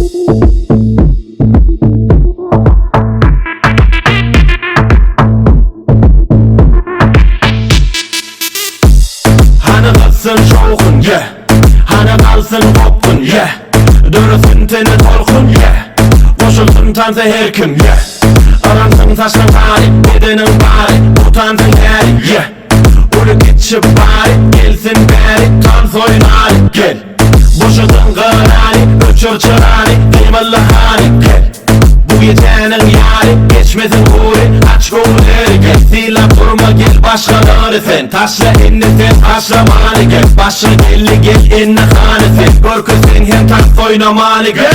Hani kalsın şovkun, yeah. Hani kalsın kopkun, yeah. Dörüsün teni torkun, yeah. Koşulsun tansa her kim, yeah. Aransın saçın bari, bedenin bari, utansın heri, yeah. Ulu geçip bari, gelsin beri, kan soynari, gel. Boşudun kırani, öçür çırani, kıymalı hani, gel. Bu gecenin yari, geçmesin uğri, aç gövleri gel. Silap durma gel, başkaları sen. Taşla inni sen, taşlamanı gel. Başı gelli gel, inni hanı sen. Görkü sen hem tak soynamanı gel.